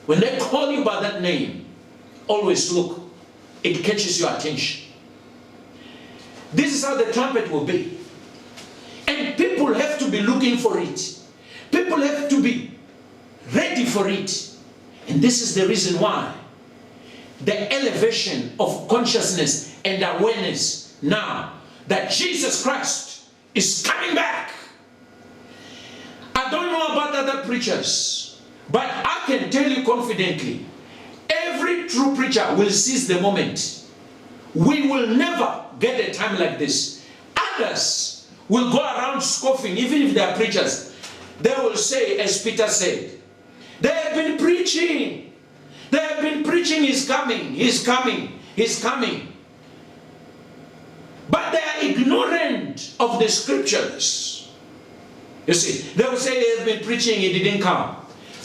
When they call you by that name, always look. It catches your attention. This is how the trumpet will be. And people have to be looking for it. People have to be ready for it. And this is the reason why the elevation of consciousness and awareness now that Jesus Christ is coming back. I don't know about other preachers, but I can tell you confidently, every true preacher will seize the moment. We will never get a time like this. Others will go around scoffing, even if they are preachers. They will say, as Peter said, they have been preaching. They have been preaching, he's coming, he's coming, he's coming. But they are ignorant of the scriptures. You see, they will say they have been preaching, he didn't come.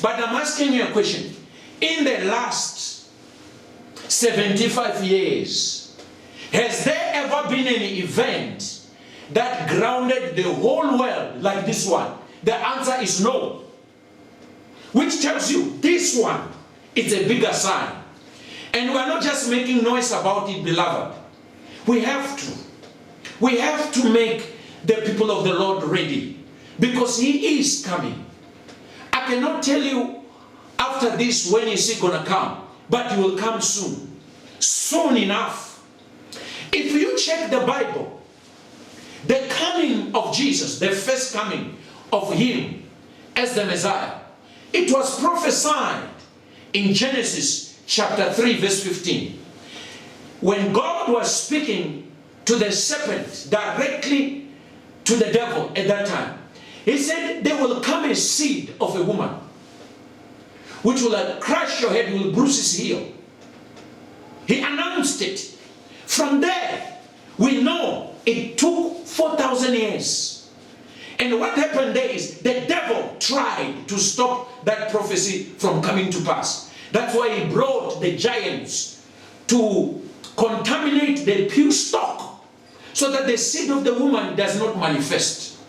But I'm asking you a question. In the last 75 years, has there ever been an event that grounded the whole world like this one? The answer is no. Which tells you this one is a bigger sign. And we're not just making noise about it, beloved. We have to make the people of the Lord ready, because he is coming. I cannot tell you after this when is he going to come, but he will come soon. Soon enough. If you check the Bible, the coming of Jesus, the first coming of him as the Messiah, it was prophesied in Genesis chapter 3 verse 15. When God was speaking to the serpent directly to the devil at that time, he said, there will come a seed of a woman which will crush your head, will bruise his heel. He announced it. From there, we know it took 4,000 years. And what happened there is the devil tried to stop that prophecy from coming to pass. That's why he brought the giants to contaminate the pure stock, so that the seed of the woman does not manifest.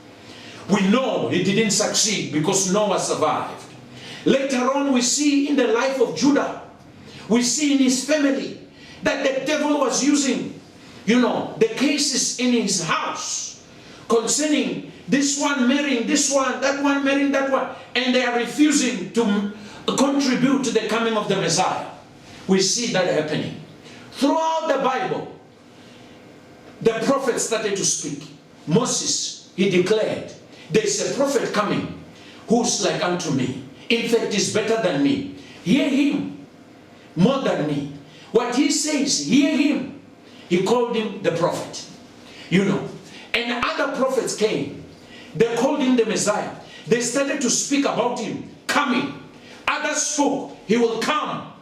We know he didn't succeed because Noah survived. Later on we see in the life of Judah, we see in his family that the devil was using, the cases in his house concerning this one marrying this one, that one marrying that one, and they are refusing to contribute to the coming of the Messiah. We see that happening. Throughout the Bible, the prophets started to speak. Moses, he declared, there is a prophet coming who's like unto me. In fact, is better than me. Hear him more than me. What he says, hear him. He called him the prophet. And other prophets came. They called him the Messiah. They started to speak about him coming. Others spoke, he will come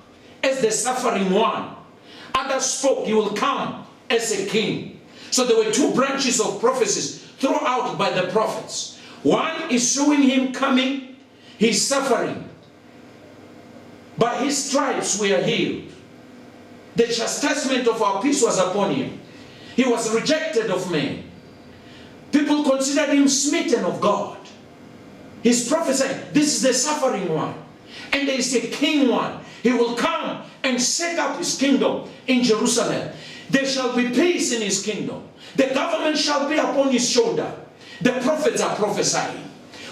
as the suffering one. Others spoke, he will come as a king. So there were two branches of prophecies thrown out by the prophets. One is showing him coming, he's suffering. By his stripes we are healed. The chastisement of our peace was upon him. He was rejected of men. People considered him smitten of God. He's prophesying, this is the suffering one. And there is a king one. He will come and set up his kingdom in Jerusalem. There shall be peace in his kingdom. The government shall be upon his shoulder. The prophets are prophesying.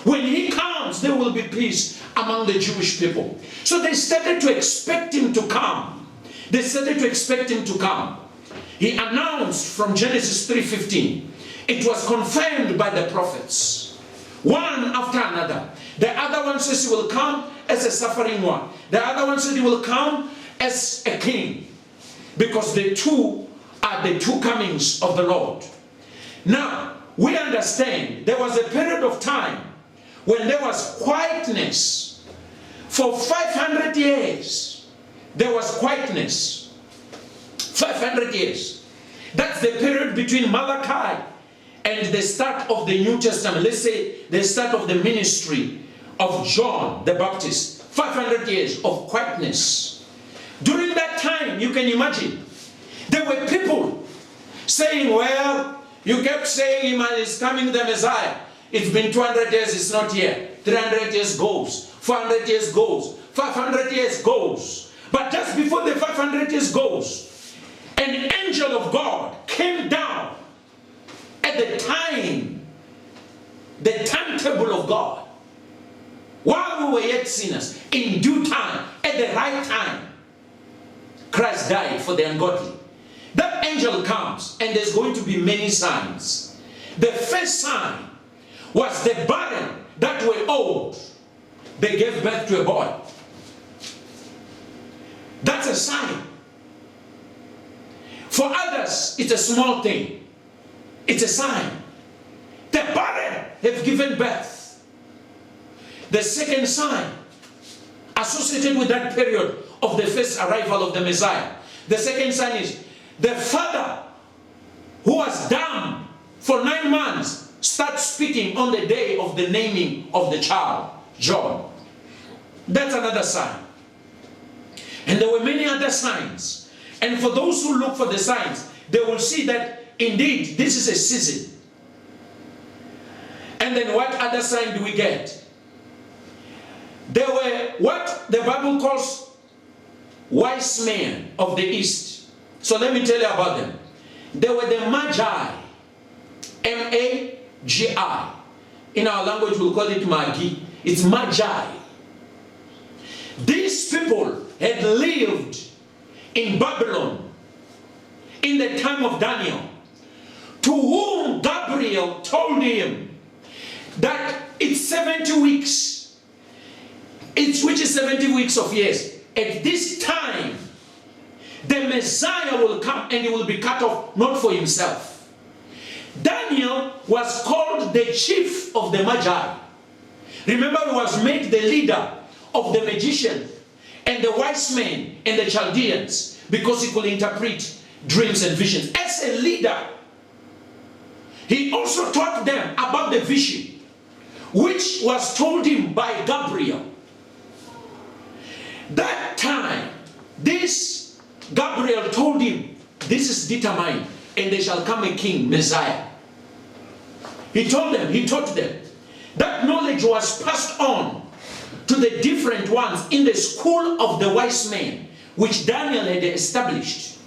When he comes, there will be peace among the Jewish people. So they started to expect him to come. They started to expect him to come. He announced from Genesis 3:15. It was confirmed by the prophets, one after another. The other one says he will come as a suffering one. The other one said he will come as a king, because the two are the two comings of the Lord. Now, we understand there was a period of time when there was quietness. For 500 years, there was quietness. 500 years. That's the period between Malachi and the start of the New Testament. Let's say the start of the ministry of John the Baptist. 500 years of quietness. During that time, you can imagine, there were people saying, well, you kept saying he is coming, the Messiah. It's been 200 years, it's not here. 300 years goes. 400 years goes. 500 years goes. But just before the 500 years goes, an angel of God came down at the time, the timetable of God. While we were yet sinners, in due time, at the right time, Christ died for the ungodly. That angel comes, and there's going to be many signs. The first sign was the barren that were old. They gave birth to a boy. That's a sign. For others, it's a small thing. It's a sign. The barren have given birth. The second sign associated with that period of the first arrival of the Messiah. The second sign is the father who was dumb for 9 months starts speaking on the day of the naming of the child, John. That's another sign. And there were many other signs. And for those who look for the signs, they will see that indeed this is a season. And then what other sign do we get? There were what the Bible calls wise men of the East. So let me tell you about them. They were the Magi. M-A-G-I. In our language we'll call it Magi. It's Magi. These people had lived in Babylon in the time of Daniel, to whom Gabriel told him that it's 70 weeks, which is 70 weeks of years. At this time, the Messiah will come and he will be cut off, not for himself. Daniel was called the chief of the Magi. Remember, he was made the leader of the magician and the wise men and the Chaldeans because he could interpret dreams and visions. As a leader, he also taught them about the vision which was told him by Gabriel. That time, this Gabriel told him, this is determined, and there shall come a king, Messiah. He told them, he taught them. That knowledge was passed on to the different ones in the school of the wise men, which Daniel had established.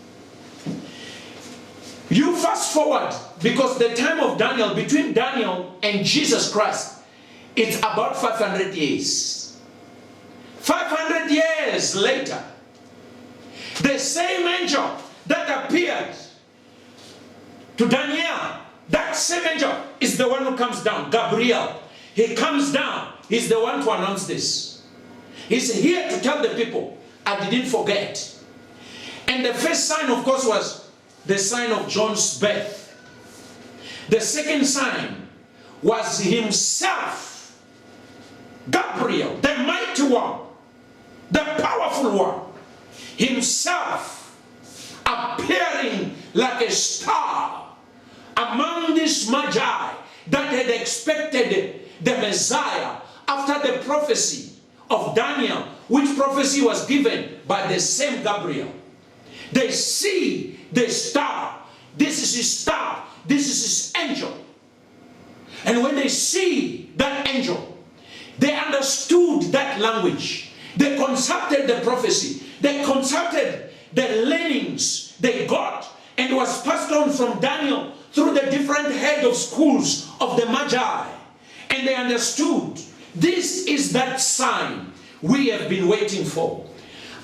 You fast forward, because the time of Daniel, between Daniel and Jesus Christ, it's about 500 years. 500 years later, the same angel that appeared to Daniel, that same angel is the one who comes down, Gabriel. He comes down. He's the one to announce this. He's here to tell the people, I didn't forget. And the first sign, of course, was the sign of John's birth. The second sign was himself, Gabriel, the mighty one, the powerful one, himself appearing like a star among these Magi that had expected the Messiah after the prophecy of Daniel, which prophecy was given by the same Gabriel. They see the star. This is his star. This is his angel. And when they see that angel, they understood that language. They consulted the prophecy. They consulted the learnings they got, and it was passed on from Daniel through the different head of schools of the Magi. And they understood, this is that sign we have been waiting for.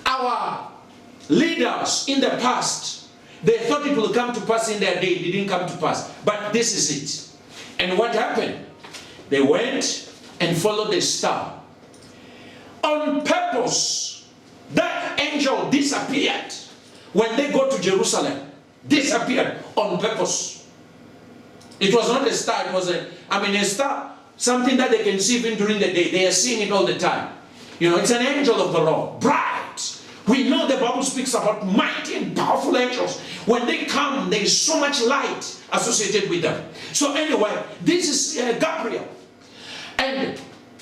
Our leaders in the past, they thought it will come to pass in their day. It didn't come to pass. But this is it. And what happened? They went and followed the star. On purpose, that angel disappeared. When they go to Jerusalem, disappeared on purpose. It was not a star, it was a star, something that they can see even during the day. They are seeing it all the time. You know, it's an angel of the Lord, bright. We know the Bible speaks about mighty and powerful angels. When they come, there is so much light associated with them. So anyway, this is Gabriel. And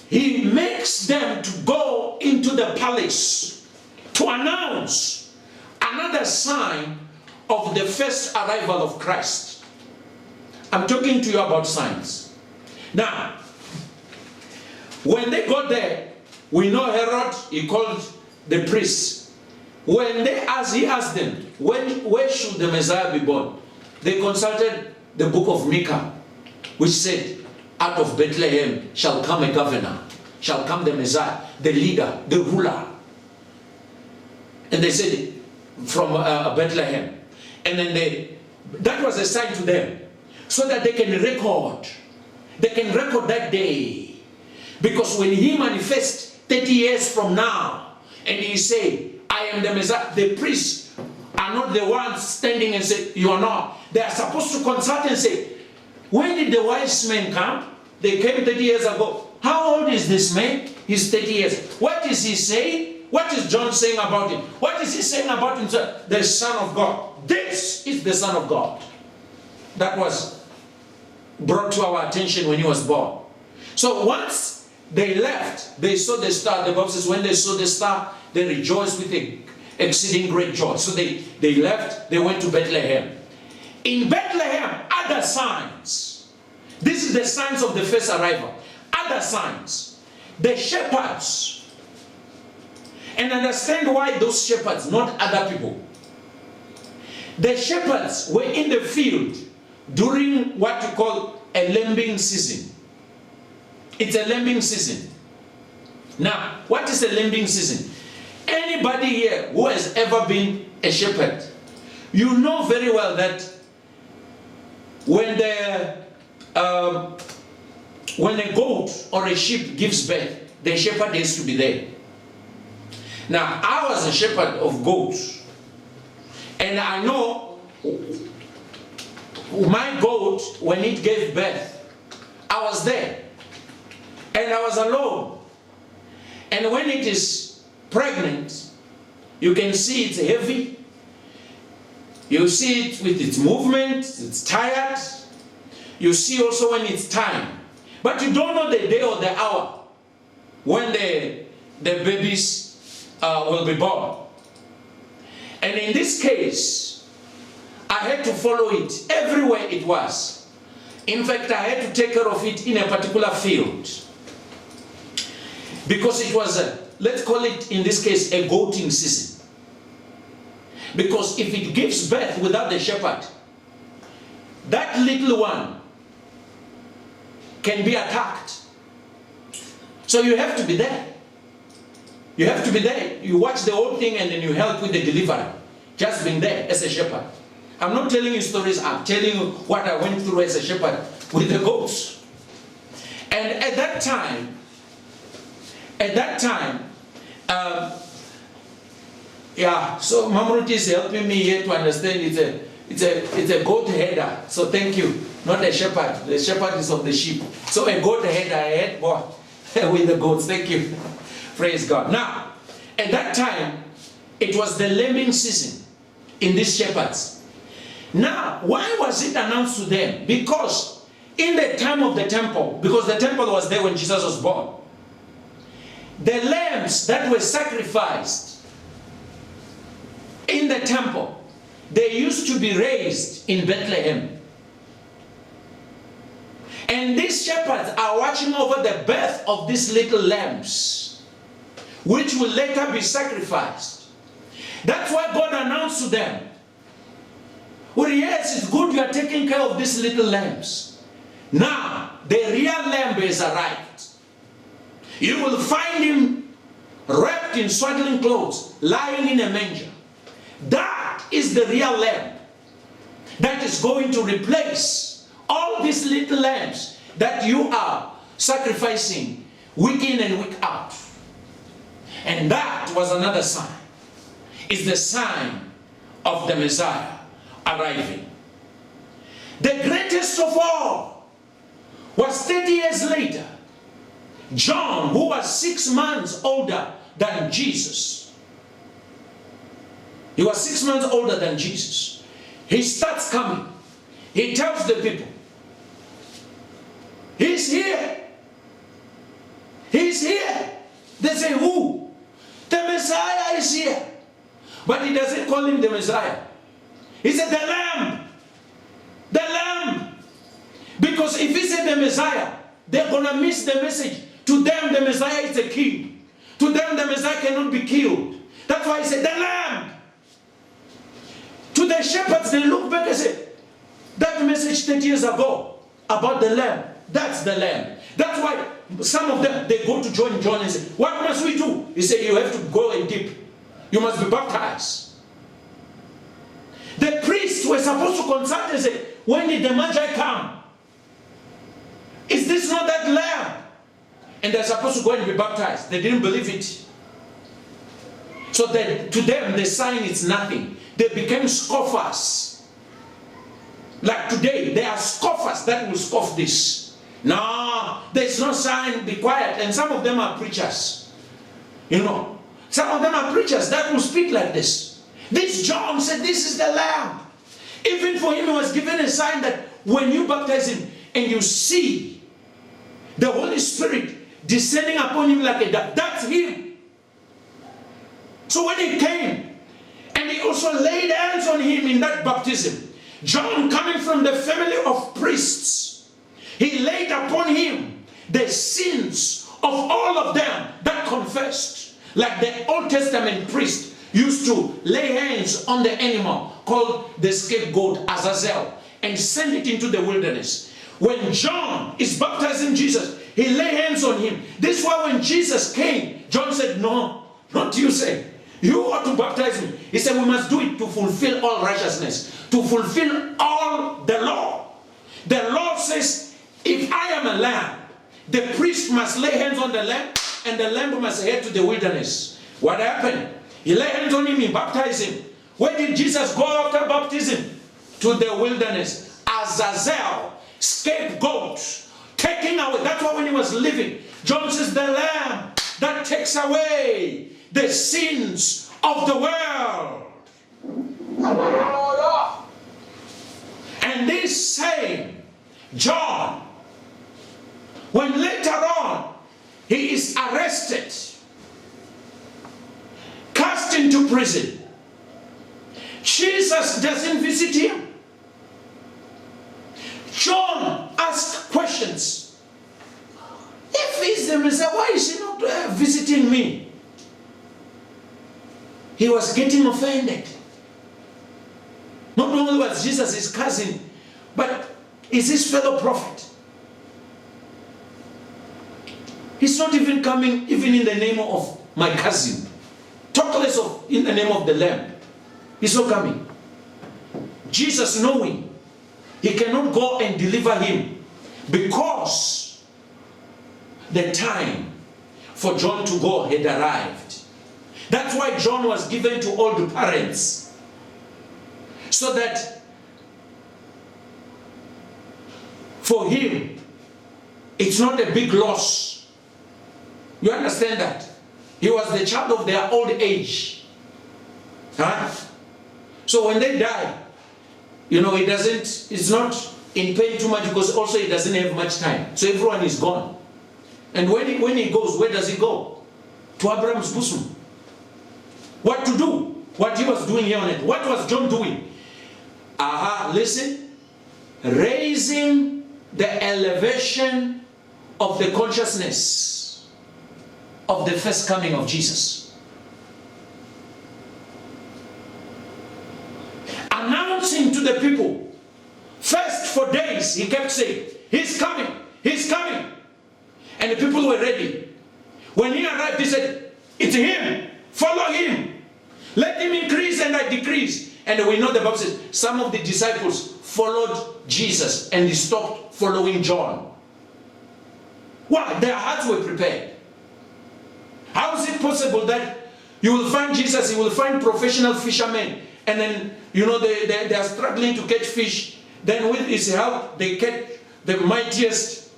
he makes them to go into the palace to announce another sign of the first arrival of Christ. I'm talking to you about signs. Now, when they got there, We know Herod, he called the priests. When he asked them, where should the Messiah be born? They consulted the book of Micah, which said, out of Bethlehem shall come a governor, shall come the Messiah, the leader, the ruler. And they said, from Bethlehem. And then that was a sign to them, so that they can record. They can record that day. Because when he manifests 30 years from now, and he say, I am the Messiah, the priests are not the ones standing and say, you are not. They are supposed to consult and say, when did the wise men come? They came 30 years ago. How old is this man? He's 30 years. What is he saying? What is John saying about him? What is he saying about himself? The Son of God. This is the Son of God. That was brought to our attention when he was born. So once they left, they saw the star. The Bible says when they saw the star, they rejoiced with exceeding great joy. So they left, they went to Bethlehem. In Bethlehem, other signs. This is the signs of the first arrival. Other signs. The shepherds. And understand why those shepherds, not other people. The shepherds were in the field during what you call a lambing season. It's a lambing season. Now, what is a lambing season? Anybody here who has ever been a shepherd, you know very well that when a goat or a sheep gives birth, the shepherd has to be there. Now, I was a shepherd of goats, and I know my goat, when it gave birth, I was there, and I was alone. And when it is pregnant, you can see it's heavy. You see it with its movement, it's tired. You see also when it's time. But you don't know the day or the hour when the babies will be born. And in this case, I had to follow it everywhere it was. In fact, I had to take care of it in a particular field. Because it was, let's call it in this case, a goating season. Because if it gives birth without the shepherd, that little one can be attacked. So you have to be there. You have to be there. You watch the whole thing and then you help with the delivery. Just being there as a shepherd. I'm not telling you stories, I'm telling you what I went through as a shepherd with the goats. And at that time, so Mamrut is helping me here to understand it's a goat header. So thank you. Not a shepherd. The shepherd is of the sheep. So a goat header, I had what? With the goats. Thank you. Praise God. Now, at that time, it was the lambing season in these shepherds. Now, why was it announced to them? Because in the time of the temple, because the temple was there when Jesus was born, the lambs that were sacrificed in the temple, they used to be raised in Bethlehem. And these shepherds are watching over the birth of these little lambs, which will later be sacrificed. That's why God announced to them, well, yes, it's good you are taking care of these little lambs. Now, the real lamb has arrived. You will find him wrapped in swaddling clothes, lying in a manger. That is the real lamb that is going to replace all these little lambs that you are sacrificing week in and week out. And that was another sign. It's the sign of the Messiah arriving. The greatest of all was 30 years later. John, who was 6 months older than Jesus. He was 6 months older than Jesus. He starts coming. He tells the people, he's here. He's here. They say, who? The Messiah is here. But he doesn't call him the Messiah. He said, the Lamb. The Lamb. Because if he said the Messiah, they're going to miss the message. To them, the Messiah is a king. To them, the Messiah cannot be killed. That's why he said, the lamb. To the shepherds, they look back and say, that message 30 years ago about the lamb, that's the lamb. That's why some of them, they go to join John and say, what must we do? He said, you have to go and dip. You must be baptized. The priests were supposed to consult and say, when did the Magi come? Is this not that lamb? And they're supposed to go and be baptized. They didn't believe it. So then, to them, the sign is nothing. They became scoffers. Like today, there are scoffers that will scoff this. No, there's no sign, be quiet. And some of them are preachers. You know, some of them are preachers that will speak like this. This John said, this is the lamb. Even for him, he was given a sign that when you baptize him and you see the Holy Spirit descending upon him like a dove, that's him. So when he came, and he also laid hands on him in that baptism, John, coming from the family of priests, he laid upon him the sins of all of them that confessed. Like the Old Testament priest used to lay hands on the animal called the scapegoat, Azazel, and send it into the wilderness. When John is baptizing Jesus, he lay hands on him. This is why when Jesus came, John said, no, not you say. You ought to baptize me. He said, we must do it to fulfill all righteousness, to fulfill all the law. The law says, if I am a lamb, the priest must lay hands on the lamb, and the lamb must head to the wilderness. What happened? He laid hands on him, he baptized him. Where did Jesus go after baptism? To the wilderness. Azazel, scapegoat, taking away. That's why when he was living, John says, the lamb that takes away the sins of the world. And this same John, when later on he is arrested, cast into prison, Jesus doesn't visit him. John asked questions. If he's the Messiah, why is he not visiting me? He was getting offended. Not only was Jesus his cousin, but is his fellow prophet. He's not even coming even in the name of my cousin. Talk less of in the name of the Lamb. He's not coming. Jesus, knowing he cannot go and deliver him because the time for John to go had arrived. That's why John was given to all the parents, so that for him it's not a big loss. You understand that? He was the child of their old age. Huh? So when they die, you know, it's not in pain too much, because also he doesn't have much time. So everyone is gone. And when he goes, where does he go? To Abraham's bosom. What to do? What he was doing here on it. What was John doing? Listen. Raising the elevation of the consciousness of the first coming of Jesus. Announcing to the people. First, for days, he kept saying, he's coming, he's coming. And the people were ready. When he arrived, he said, it's him, follow him. Let him increase and I decrease. And we know the Bible says, some of the disciples followed Jesus and they stopped following John. Why? Their hearts were prepared. How is it possible that you will find Jesus, you will find professional fishermen, and then, you know, they are struggling to catch fish. Then with his help, they catch the mightiest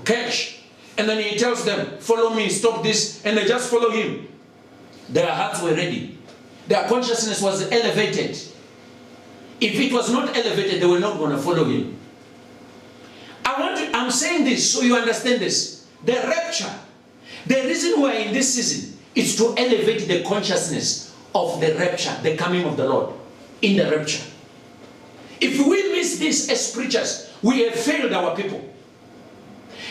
catch. And then he tells them, follow me, stop this, and they just follow him. Their hearts were ready. Their consciousness was elevated. If it was not elevated, they were not going to follow him. I'm saying this so you understand this. The rapture, the reason we're in this season is to elevate the consciousness of the rapture, the coming of the Lord in the rapture. If we miss this as preachers, we have failed our people.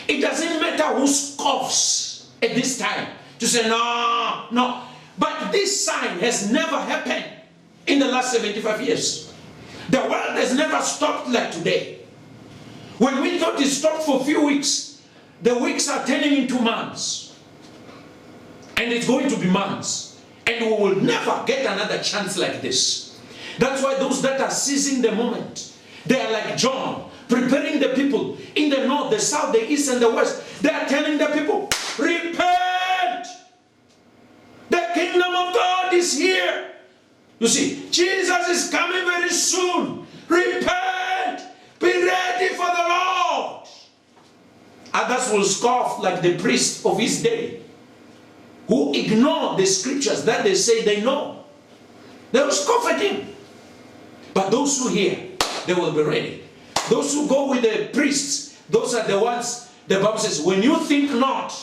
It doesn't matter who scoffs at this time. to say, no, no. But this sign has never happened in the last 75 years. The world has never stopped like today. When we thought it stopped for a few weeks, the weeks are turning into months. And it's going to be months. And we will never get another chance like this. That's why those that are seizing the moment, they are like John, preparing the people in the north, the south, the east, and the west. They are telling the people, repent! The kingdom of God is here. You see, Jesus is coming very soon. Repent! Be ready for the Lord. Others will scoff like the priest of his day, who ignore the scriptures that they say they know. They will scoff at him. But those who hear, they will be ready. Those who go with the priests, those are the ones, the Bible says, when you think not,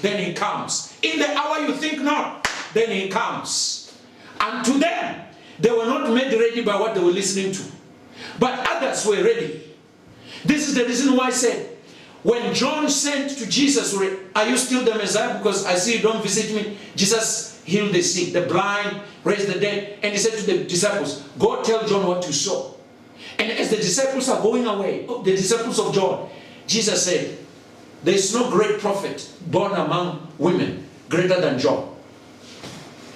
then he comes. In the hour you think not, then he comes. And to them, they were not made ready by what they were listening to. But others were ready. This is the reason why I said, when John sent to Jesus, are you still the Messiah? Because I see you don't visit me. Jesus healed the sick, the blind, raised the dead. And he said to the disciples, go tell John what you saw. And as the disciples are going away, the disciples of John, Jesus said, there is no great prophet born among women greater than John.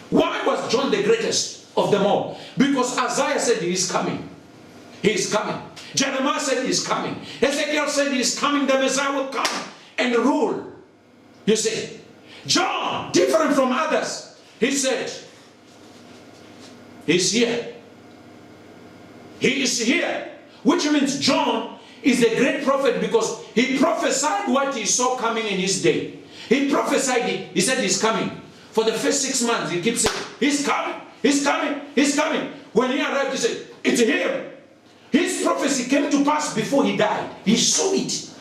Why was John the greatest of them all? Because Isaiah said he is coming. He is coming. Jeremiah said he is coming. Ezekiel said he is coming. The Messiah will come and rule. You see, John, different from others, he said, he's here. He is here. Which means John is the great prophet because he prophesied what he saw coming in his day. He prophesied it. He said he's coming. For the first 6 months, he keeps saying, he's coming, he's coming, he's coming. When he arrived, he said, it's him. His prophecy came to pass before he died. He saw it.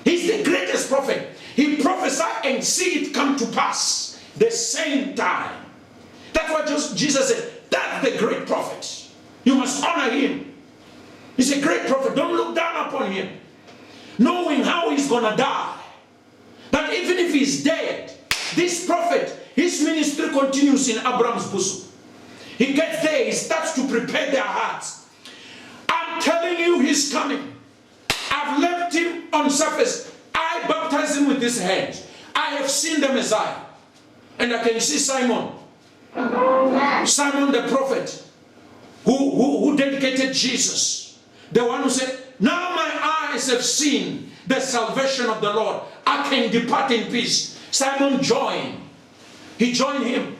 He's the greatest prophet. He prophesied and see it come to pass the same time. That's what Jesus said. That's the great prophet. You must honor him. He's a great prophet. Don't look down upon him. Knowing how he's going to die. That even if he's dead, this prophet, his ministry continues in Abraham's bosom. He gets there, he starts to prepare their hearts. I'm telling you, he's coming. I've left him on surface. I baptize him with this hand. I have seen the Messiah. And I can see Simon. Simon the prophet, who dedicated Jesus. The one who said, now my eyes have seen the salvation of the Lord. I can depart in peace. Simon joined. He joined him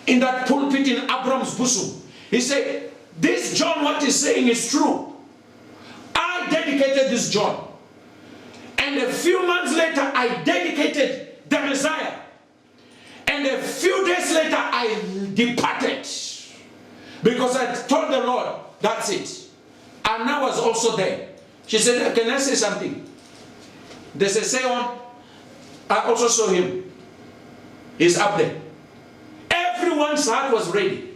in that pulpit in Abraham's bosom. He said, this John, what he's saying is true. I dedicated this John. And a few months later, I dedicated the Messiah. And a few days later, I departed. Because I told the Lord, that's it. Anna was also there. She said, can I say something? They said, say on. I also saw him. He's up there. Everyone's heart was ready.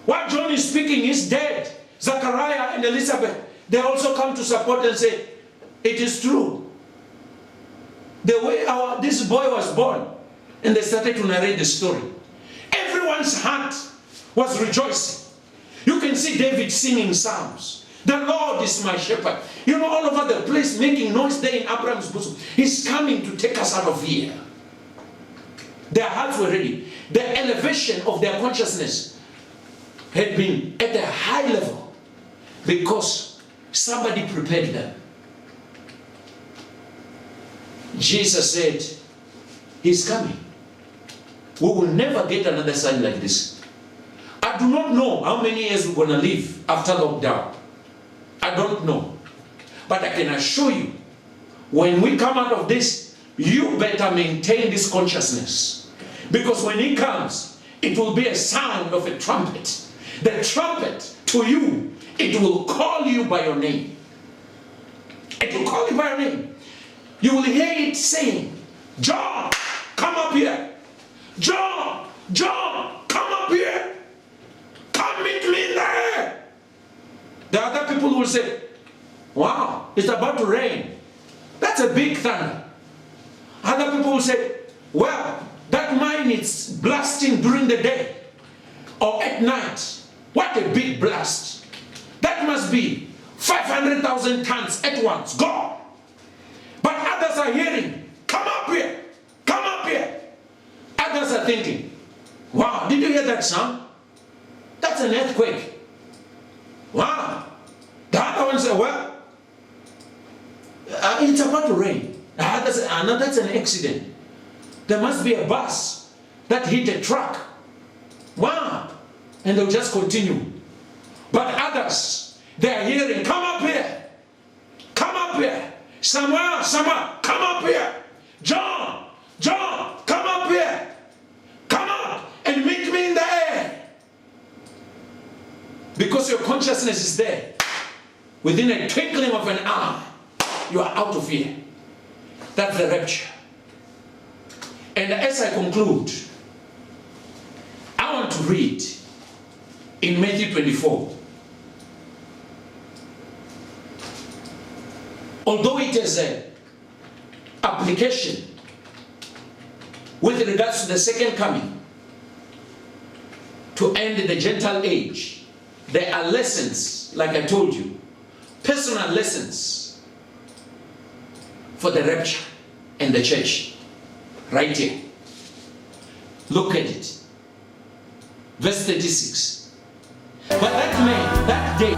What John is speaking is dead. Zachariah and Elizabeth, they also come to support and say, it is true. The way this boy was born, and they started to narrate the story. Everyone's heart was rejoicing. You can see David singing psalms. The Lord is my shepherd. You know, all over the place making noise there in Abraham's bosom. He's coming to take us out of here. Their hearts were ready. The elevation of their consciousness had been at a high level because somebody prepared them. Jesus said, he's coming. We will never get another sign like this. I do not know how many years we're going to live after lockdown. I don't know. But I can assure you, when we come out of this, you better maintain this consciousness. Because when he comes, it will be a sound of a trumpet. The trumpet, to you, it will call you by your name. It will call you by your name. You will hear it saying, John, come up here. John, John, come up here. Come meet me there. The other people will say, wow, it's about to rain. That's a big thunder. Other people will say, well, that mine is blasting during the day or at night. What a big blast. That must be 500,000 tons at once, gone. But others are hearing, come up here, come up here. Others are thinking, wow, did you hear that sound? That's an earthquake. Wow. The other one said, well, it's about to rain. That's an accident. There must be a bus that hit a truck. Wow. And they'll just continue. But others, they're hearing, come up here. Come up here. Somewhere, come up here. John, come up here. Come up and meet me in the air. Because your consciousness is there. Within a twinkling of an eye, you are out of here. That's the rapture. And as I conclude, I want to read in Matthew 24. Although it is an application with regards to the second coming, to end the Gentile age, there are lessons, like I told you, personal lessons for the rapture and the church. Right here. Look at it. Verse 36. But that man, that day,